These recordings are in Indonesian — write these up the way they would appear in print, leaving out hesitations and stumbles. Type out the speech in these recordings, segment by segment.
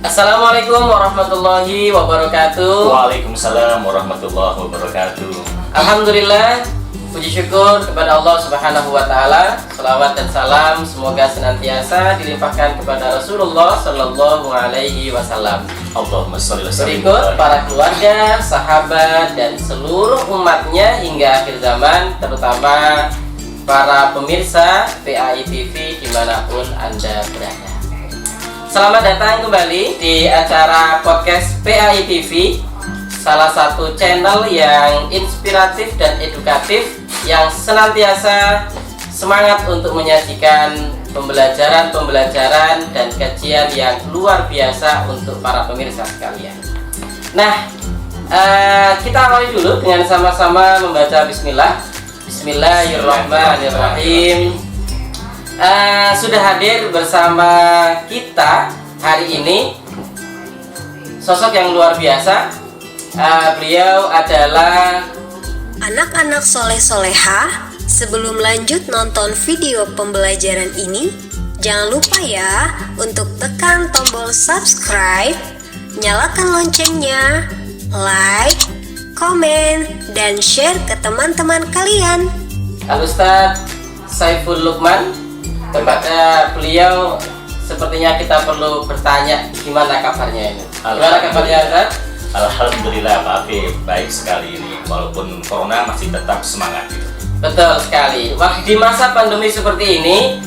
Assalamualaikum warahmatullahi wabarakatuh. Waalaikumsalam warahmatullahi wabarakatuh. Alhamdulillah, puji syukur kepada Allah Subhanahu wa taala. Selawat dan salam semoga senantiasa dilimpahkan kepada Rasulullah sallallahu alaihi wasallam. Allahumma shalli wa sallim. Berikut para keluarga, sahabat dan seluruh umatnya hingga akhir zaman, terutama para pemirsa PAI TV dimanapun Anda berada. Selamat datang kembali di acara podcast PAI TV, salah satu channel yang inspiratif dan edukatif yang senantiasa semangat untuk menyajikan pembelajaran dan kajian yang luar biasa untuk para pemirsa sekalian. Nah, kita awali dulu dengan sama-sama membaca Bismillah. Bismillahirrahmanirrahim. Sudah hadir bersama kita hari ini sosok yang luar biasa. Beliau adalah anak-anak soleh-soleha. Sebelum lanjut nonton video pembelajaran ini, jangan lupa ya untuk tekan tombol subscribe, nyalakan loncengnya, like, komen, dan share ke teman-teman kalian. Al-Ustadz Saiful Luqman. Kepada beliau sepertinya kita perlu bertanya gimana kabarnya ini. Gimana kabarnya, Ustaz? Alhamdulillah Pak Afif, baik sekali ini. Walaupun corona masih tetap semangat gitu. Betul sekali. Di masa pandemi seperti ini,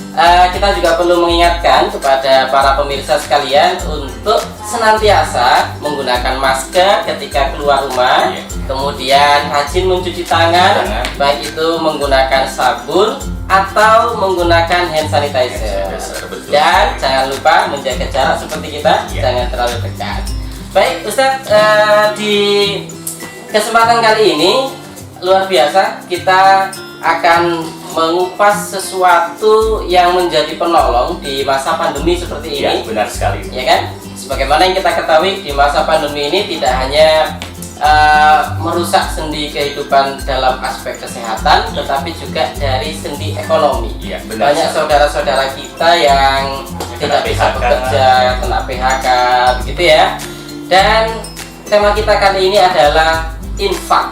kita juga perlu mengingatkan kepada para pemirsa sekalian untuk senantiasa menggunakan masker ketika keluar rumah. Kemudian rajin mencuci tangan, baik itu menggunakan sabun atau menggunakan hand sanitizer. Dan jangan lupa menjaga jarak seperti kita, jangan terlalu dekat. Baik Ustadz, di kesempatan kali ini luar biasa, kita akan mengupas sesuatu yang menjadi penolong di masa pandemi seperti ini. Ya, benar sekali. Ya kan? Sebagaimana yang kita ketahui, di masa pandemi ini tidak hanya merusak sendi kehidupan dalam aspek kesehatan, tetapi juga dari sendi ekonomi. Ya, benar. Banyak saudara-saudara kita yang tidak bisa bekerja, kena PHK, begitu ya. Dan tema kita kali ini adalah infak.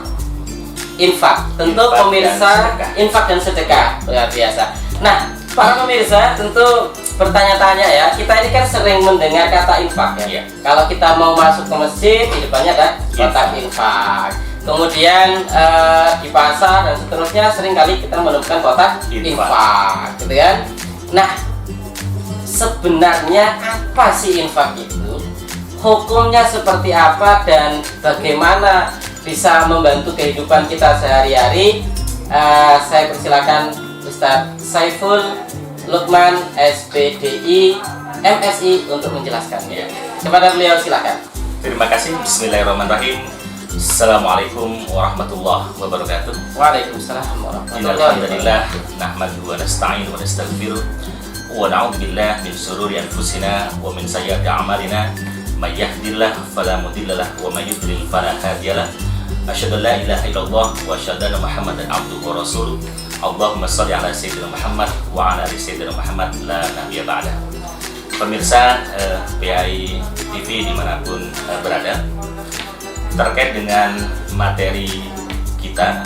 Tentu pemirsa, infak dan sedekah luar biasa. Nah, para pemirsa tentu bertanya-tanya ya, kita ini kan sering mendengar kata infak ya. Kalau kita mau masuk ke masjid, di depannya ada kotak infak. Kemudian di pasar dan seterusnya sering kali kita menemukan kotak infak, gitu kan? Nah, sebenarnya apa sih infak itu? Hukumnya seperti apa dan bagaimana bisa membantu kehidupan kita sehari-hari? Saya persilakan Ustadz Saiful Luqman SPDI MSI untuk menjelaskannya. Kepada beliau silakan. Terima kasih. Bismillahirrahmanirrahim. Assalamualaikum warahmatullahi wabarakatuh. Waalaikumsalam warahmatullahi Alhamdulillah nahmaduhu wa nasta'inu wa nastaghfiruh wa na'udzu billahi min shururi anfusina wa min sayyiati a'malina. May yahdihillahu fala mudilla lahu wa may yudlil fala hadiya lahu. Asyhadu an la ilaha illallah wa asyhadu anna Muhammadan abduhu wa rasuluh. Allahumma shalli ala sayyidina Muhammad wa ala ali sayyidina Muhammad la nabiyya ba'da. Pemirsa PAI TV dimanapun berada, terkait dengan materi kita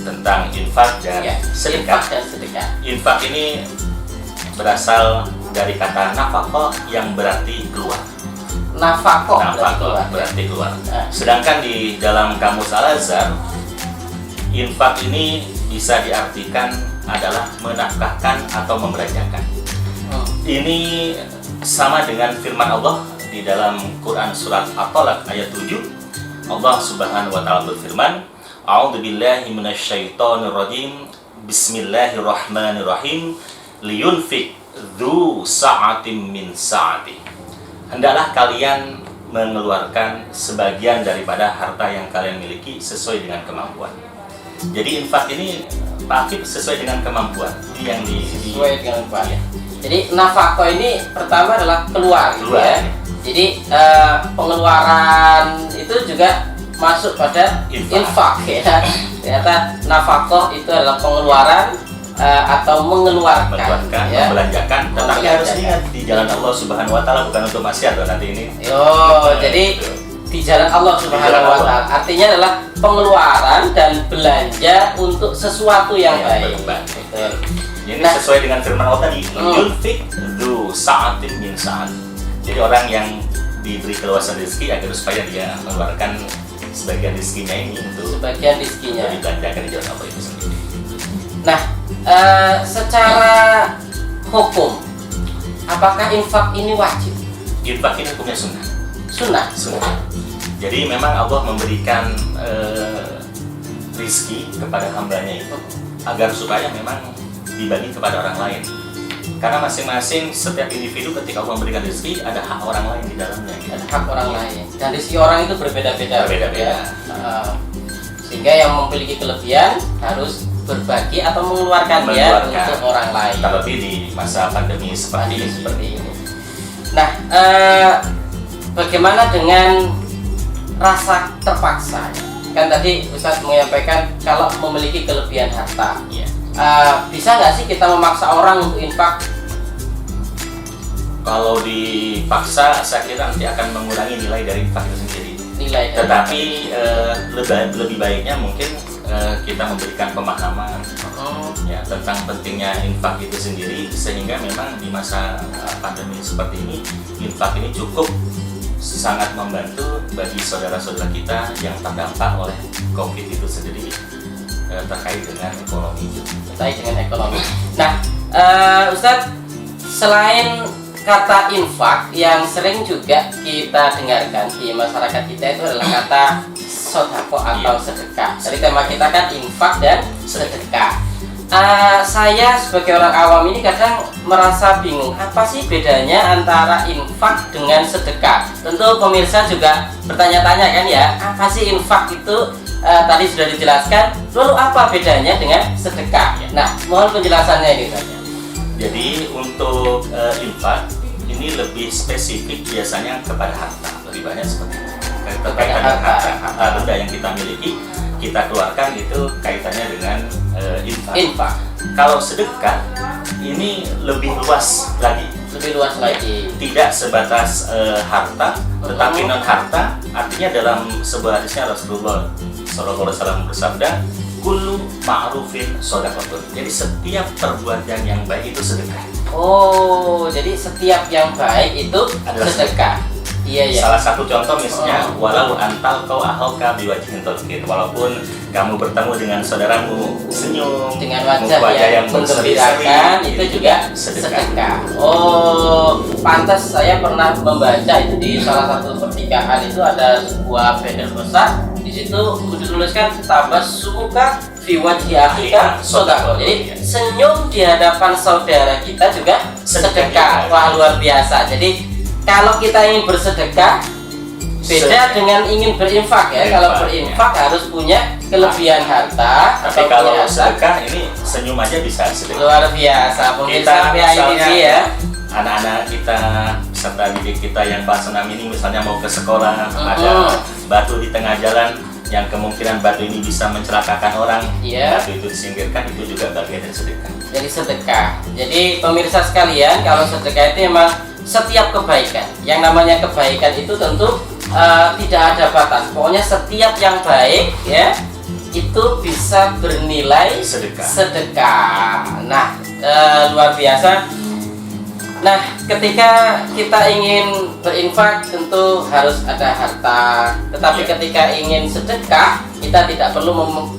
tentang infak dan sedekah. Infak ini berasal dari kata nafaqah yang berarti keluar. Nafaqah berarti keluar. Sedangkan di dalam kamus Al-Azhar, infak ini bisa diartikan adalah menafkahkan atau membelanjakan. Ini sama dengan firman Allah di dalam Quran surat At-Talaq ayat 7. Allah Subhanahu wa taala berfirman, "A'udzubillahi minasyaitonir rajim. Bismillahirrahmanirrahim. Liyunfik dzu sa'atin min sa'ati." Hendaklah kalian mengeluarkan sebagian daripada harta yang kalian miliki sesuai dengan kemampuan. Jadi infak ini Pak Akib sesuai dengan kemampuan. Ini yang sesuai dengan kemampuan. Ya. Jadi nafkah ini pertama adalah keluar. Ya. Jadi pengeluaran itu juga masuk pada infak ya. Ternyata nafkah itu adalah pengeluaran atau mengeluarkan, ya, membelanjakan, tetapi harus ingat di jalan Allah Subhanahu wa taala, bukan untuk maksiat loh nanti ini. Jadi di jalan Allah Subhanahu wa taala artinya adalah pengeluaran dan belanja untuk sesuatu yang baik. Betul. Ini sesuai dengan firman Allah tadi, yunfik dzu sa'atin min sa'at. Jadi orang yang diberi keluasan rezeki agar supaya dia mengeluarkan sebagian rezekinya ini untuk dibelanjakan di jalan Allah itu sendiri. Nah, secara hukum, apakah infak ini wajib? Infak ini hukumnya sunnah. Sunnah. Jadi memang Allah memberikan rizki kepada hambanya itu agar supaya memang dibagi kepada orang lain. Karena masing-masing setiap individu ketika Allah memberikan rezeki ada hak orang lain di dalamnya. Ada hak orang lain. Dan rezeki orang itu berbeda-beda. Ya. Sehingga yang memiliki kelebihan harus berbagi atau mengeluarkannya untuk orang lain. Terlebih di masa pandemi seperti ini. Nah, bagaimana dengan rasa terpaksa? Kan tadi Ustaz menyampaikan kalau memiliki kelebihan harta. Ya. Bisa nggak sih kita memaksa orang untuk infak? Kalau dipaksa, saya kira nanti akan mengurangi nilai dari infak itu sendiri. Tetapi lebih baiknya mungkin kita memberikan pemahaman ya tentang pentingnya infak itu sendiri, sehingga memang di masa pandemi seperti ini infak ini cukup sangat membantu bagi saudara-saudara kita yang terdampak oleh COVID itu sendiri. Terkait dengan ekonomi. Nah, Ustadz, selain kata infak yang sering juga kita dengarkan di masyarakat kita itu adalah kata sodako atau sedekah. Jadi tema kita kan infak dan sedekah. Saya sebagai orang awam ini kadang merasa bingung, apa sih bedanya antara infak dengan sedekah? Tentu pemirsa juga bertanya-tanya kan ya, apa sih infak itu? Tadi sudah dijelaskan, lalu apa bedanya dengan sedekah? Nah, mohon penjelasannya ini saja. Jadi untuk infak ini lebih spesifik biasanya kepada harta, lebih banyak seperti itu. Terkait dengan harta benda yang kita miliki, kita keluarkan itu kaitannya dengan infak. Kalau sedekah ini lebih luas lagi. Tidak sebatas harta, tetapi non harta. Artinya dalam sebuah hadisnya Rasulullah SAW bersabda, kullu ma'rufin shadaqatun. Jadi setiap perbuatan yang baik itu sedekah. Jadi setiap yang baik itu adalah sedekah. Iya. Salah satu contoh misalnya, walau antal kau ahalka biwajhin talqin. Walaupun kamu bertemu dengan saudaramu senyum dengan wajah yang menggembirakan, itu juga sedekah. Pantas saya pernah membaca itu di salah satu pernikahan itu ada sebuah banner besar. Di situ dituliskan tabassumuka fi wajhi akhika shadaqah. Jadi senyum di hadapan saudara kita juga sedekah. Wah, luar biasa. Jadi kalau kita ingin bersedekah beda dengan ingin berinfak ya. Kalau berinfak harus punya kelebihan harta. Tapi kalau sedekah ini senyum aja bisa sedekah. Luar biasa. Kita misalnya ya, anak-anak kita serta didik kita yang kelas 6 ini misalnya mau ke sekolah, ada batu di tengah jalan yang kemungkinan batu ini bisa mencelakakan orang, batu itu disingkirkan, itu juga bagian dari sedekah. Jadi sedekah. Jadi pemirsa sekalian, kalau sedekah itu memang setiap kebaikan. Yang namanya kebaikan itu tentu tidak ada batas. Pokoknya setiap yang baik ya itu bisa bernilai sedekah. Nah, luar biasa. Nah, ketika kita ingin berinfak tentu harus ada harta. Tetapi ketika ingin sedekah, kita tidak perlu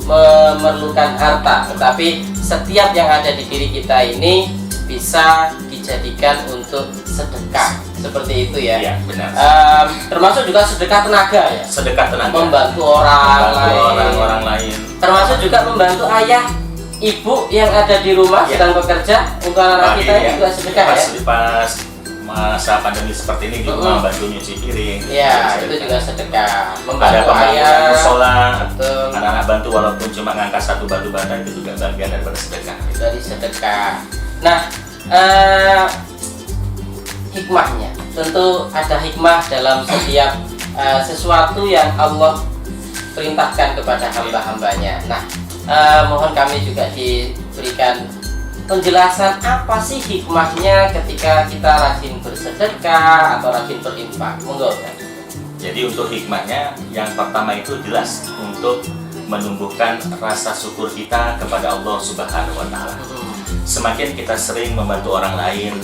memerlukan harta. Tetapi setiap yang ada di diri kita ini bisa dijadikan untuk sedekah. Seperti itu ya. Iya, benar. Termasuk juga sedekah tenaga ya. Sedekah tenaga. Membantu orang lain. Termasuk juga membantu ayah, ibu yang ada di rumah sedang bekerja untuk anak kita juga sedekah ya. Pas masa pandemi seperti ini di rumah bantu nyuci piring. Iya, itu juga sedekah. Ada pembangunan musola, anak-anak bantu walaupun cuma ngangkat satu batu bata, itu juga bagian daripada sedekah. Dari sedekah. Nah, hikmahnya tentu ada hikmah dalam setiap sesuatu yang Allah perintahkan kepada hamba-hambanya. Nah, mohon kami juga diberikan penjelasan apa sih hikmahnya ketika kita rajin bersedekah atau rajin berinfak. Monggo Ustaz. Jadi untuk hikmahnya yang pertama itu jelas untuk menumbuhkan rasa syukur kita kepada Allah Subhanahu wa taala. Semakin kita sering membantu orang lain,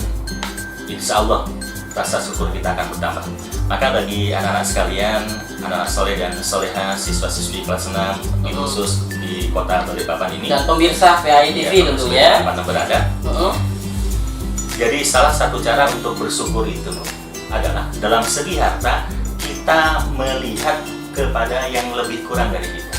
insya Allah rasa syukur kita akan bertambah. Maka bagi anak-anak sekalian, anak-anak soleh dan soleha, siswa-siswi kelas 6 di khusus di kota Balikpapan ini Dan pemirsa PAI TV tentunya. Mana berada. Jadi salah satu cara untuk bersyukur itu adalah dalam segi harta kita melihat kepada yang lebih kurang dari kita.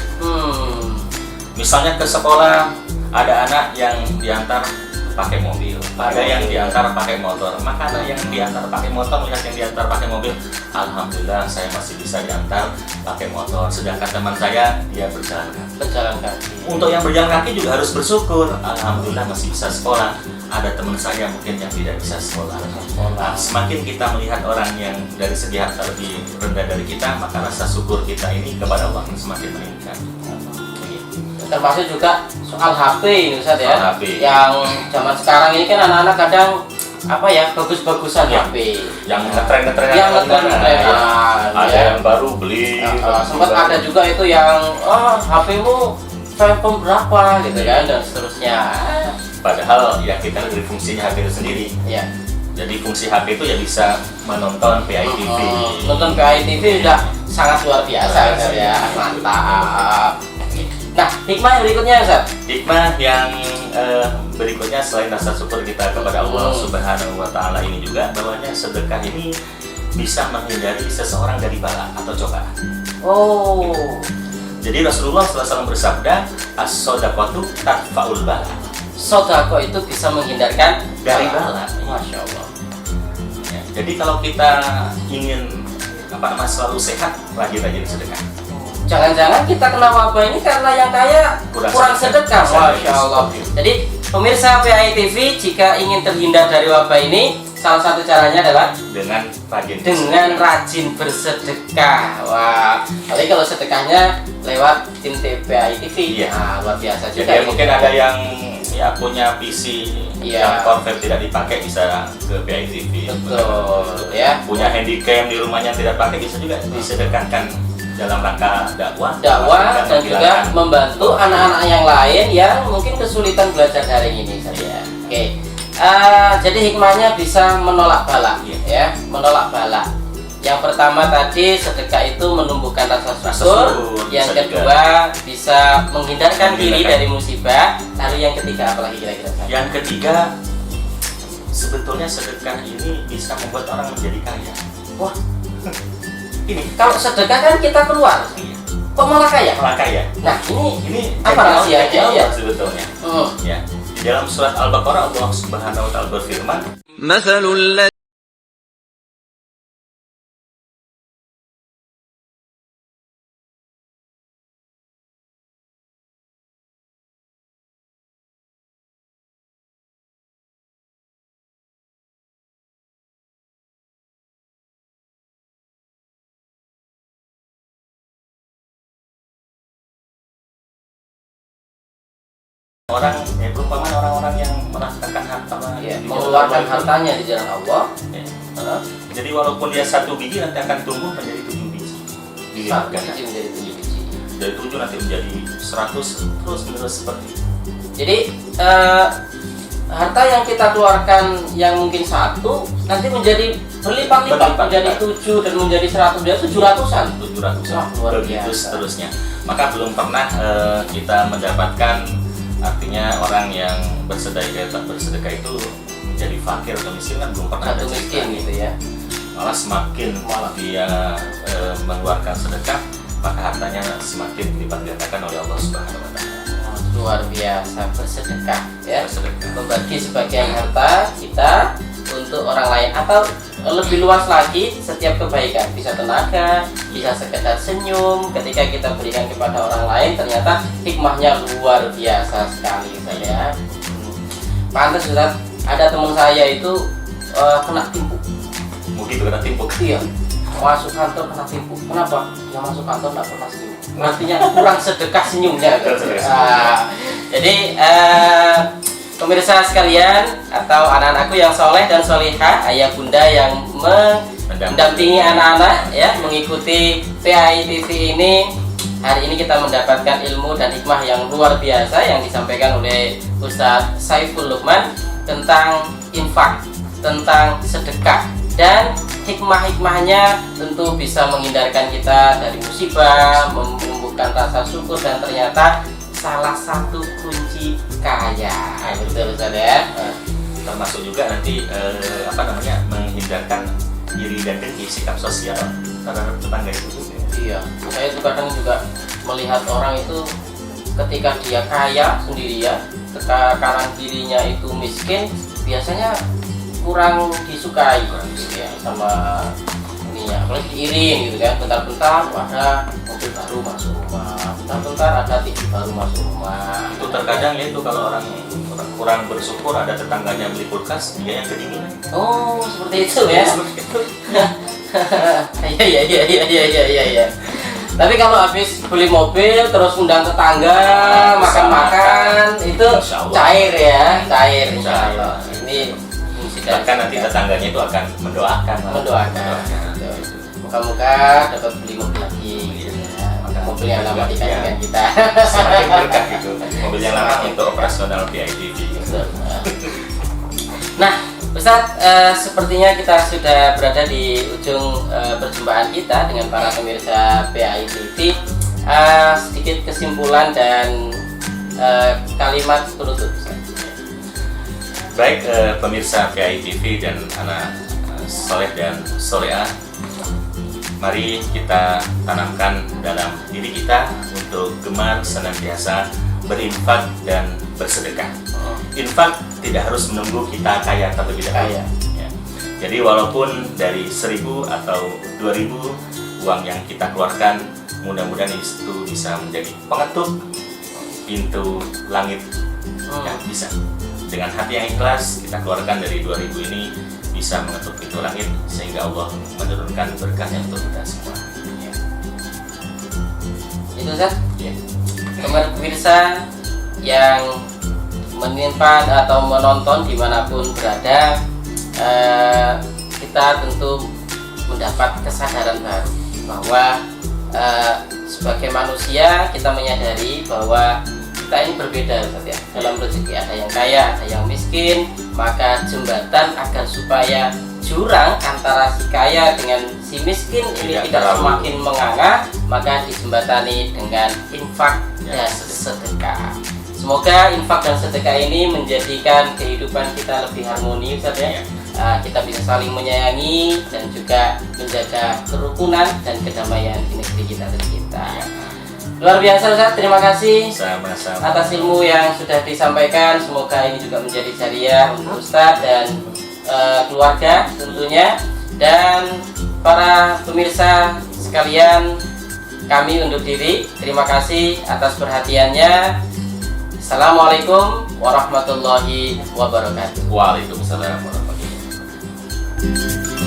Misalnya ke sekolah ada anak yang diantar pakai mobil, ada yang diantar pakai motor, maka ada yang diantar pakai motor melihat yang diantar pakai mobil, alhamdulillah saya masih bisa diantar pakai motor, sedangkan teman saya dia berjalan kaki. Untuk yang berjalan kaki juga harus bersyukur, alhamdulillah masih bisa sekolah. Ada teman saya mungkin yang tidak bisa sekolah. Nah, semakin kita melihat orang yang dari segi harta lebih rendah dari kita, maka rasa syukur kita ini kepada Allah semakin meningkat. Termasuk juga soal HP ini Ustaz ya. HP. Yang zaman sekarang ini kan anak-anak kadang bagus-bagusan Ya. HP. Yang ngetren-ngetren, Yang ngetren-ngetrenan, ada ya. yang baru beli. Sempat ada juga itu yang HP-mu iPhone berapa gitu kan dan seterusnya. Padahal ya kita dari fungsinya HP itu sendiri. Ya. Jadi fungsi HP itu ya bisa menonton PAI TV. Nonton PAI TV sudah sangat luar biasa Ustaz ya. Mantap. Nah, hikmah yang berikutnya Ustaz. Hikmah yang berikutnya selain rasa syukur kita kepada Allah Subhanahu wa taala ini juga bahwanya sedekah ini bisa menghindari seseorang dari bala atau cobaan. Oh. Jadi Rasulullah SAW bersabda, as-shadaqatu tadfa'ul bala. Sedekah itu bisa menghindarkan Dari bala. Masya Allah. Ya, jadi kalau kita ingin selalu sehat, rajin-rajin sedekah. Jangan-jangan kita kena wabah ini karena yang kaya kurang sedekah. Masya Allah. Jadi pemirsa PAI TV, jika ingin terhindar dari wabah ini, salah satu caranya adalah dengan rajin bersedekah. Wah, tapi kalau sedekahnya lewat tim PAI TV, Iya. luar biasa juga. Jadi mungkin ada yang ya punya PC yang Corvair tidak dipakai bisa ke PAI TV. Betul, ya. Punya handycam di rumahnya tidak pakai bisa juga disedekahkan dalam rangka dakwah Dan juga membantu anak-anak yang lain yang mungkin kesulitan belajar daring ini saja. Oke. Jadi hikmahnya bisa menolak bala, ya, menolak bala. Yang pertama tadi sedekah itu menumbuhkan rasa syukur. Yang kedua bisa menghindarkan diri dari musibah. Lalu yang ketiga apalagi kira-kira? Yang ketiga, sebetulnya sedekah ini bisa membuat orang menjadi kaya. Wah, Ini kalau sedekah kan kita keluar, kok malah kaya? malah kaya. Nah ini apa janji rahasianya? Allah Ya. sebetulnya. Ya. Di dalam surat Al-Baqarah Allah Subhanahu wa taala berfirman, perumpamaan orang-orang yang merasakan harta Mengeluarkan hartanya di jalan Allah. Ya. Jadi walaupun dia 1 biji nanti akan tumbuh menjadi 7 biji. Satu Dilipatkan. biji menjadi 7 biji. Dari 7 nanti menjadi 100 terus menerus seperti itu. Jadi harta yang kita keluarkan yang mungkin 1 nanti menjadi berlipat-lipat menjadi 7 dan menjadi 100 dan 700-an. 700-an. Luar Begitu biasa. seterusnya. Maka belum pernah kita mendapatkan, artinya orang yang bersedekah itu menjadi fakir atau miskin kan belum pernah Satu ada miskin ceritanya. gitu ya. Malah semakin dia mengeluarkan sedekah, maka hartanya semakin dilipat gandakan oleh Allah Subhanahu wa taala. Luar biasa bersedekah ya. Bersedekah. Membagi sebagian harta kita untuk orang lain atau lebih luas lagi, setiap kebaikan bisa tenaga, bisa sekedar senyum ketika kita berikan kepada orang lain, ternyata hikmahnya luar biasa sekali saya. Pantas Ustaz, ada teman saya itu kena tipu. Begitu kena timpuk. Iya, masuk kantor kena tipu. Kenapa? Yang masuk kantor nggak pernah senyum. Artinya kurang sedekah senyumnya. Jadi pemirsa sekalian atau anak-anakku yang soleh dan solihah, ayah bunda yang mendampingi anak-anak ya mengikuti PAI TV ini. Hari ini kita mendapatkan ilmu dan hikmah yang luar biasa yang disampaikan oleh Ustadz Saiful Luqman tentang infak, tentang sedekah, dan hikmah-hikmahnya tentu bisa menghindarkan kita dari musibah, menumbuhkan rasa syukur, dan ternyata salah satu kunci kaya. Betul Ustadz ya. Termasuk juga nanti menghindarkan iri dan dengki, sikap sosial terhadap tetangga itu. Iya, saya itu kadang juga melihat orang itu ketika dia kaya sendirian, kanan kirinya itu miskin, biasanya kurang disukai gitu ya, sama ininya, apalagi diiring gitu kan. Bentar-bentar ada mobil baru masuk rumah, bentar-bentar ada TV baru masuk rumah. Itu terkadang ya, itu kalau orang kurang bersyukur ada tetangganya beli kulkas, dia yang kedinginan. Oh, seperti itu ya. Iya. Tapi kalau habis beli mobil terus undang tetangga makan-makan itu cair ya, cair insyaallah. Ini bahkan nanti tetangganya itu akan mendoakan. Moga-moga dapat beli mobil lagi. Mobil yang lama dikasihkan kita. Semakin berkah gitu. Mobil yang lama untuk operasional PAI TV. Nah, Ustadz, sepertinya kita sudah berada di ujung perjumpaan kita dengan para pemirsa PAI TV. Sedikit kesimpulan dan kalimat penutup. Baik, pemirsa PAI TV dan anak soleh dan soleha, mari kita tanamkan dalam diri kita untuk gemar senantiasa berinfak dan bersedekah. Infak tidak harus menunggu kita kaya terlebih dahulu. Ya. Jadi walaupun dari 1.000 atau 2.000 uang yang kita keluarkan, mudah-mudahan itu bisa menjadi pengetuk pintu langit. Ya, bisa. Dengan hati yang ikhlas kita keluarkan dari 2.000 ini, bisa mengetuk pintu langit sehingga Allah menurunkan berkahnya untuk kita semua. Ya. Itu Ustaz? Ya. Pemirsa yang menyimpan atau menonton dimanapun berada, kita tentu mendapat kesadaran baru bahwa sebagai manusia kita menyadari bahwa kita ini berbeda Ustaz ya. Dalam rezeki ada yang kaya, ada yang miskin, maka jembatan agar supaya jurang antara si kaya dengan si miskin ini tidak semakin menganga, maka dijembatani dengan infak dan sedekah. Semoga infak dan sedekah ini menjadikan kehidupan kita lebih harmoni Ustaz ya. Kita bisa saling menyayangi dan juga menjaga kerukunan dan kedamaian di negeri kita tercinta. Luar biasa Ustaz, terima kasih Sama-sama atas ilmu yang sudah disampaikan. Semoga ini juga menjadi jariah untuk Ustaz dan keluarga tentunya. Dan para pemirsa sekalian, kami undur diri. Terima kasih atas perhatiannya. Assalamualaikum warahmatullahi wabarakatuh. Waalaikumsalam warahmatullahi wabarakatuh.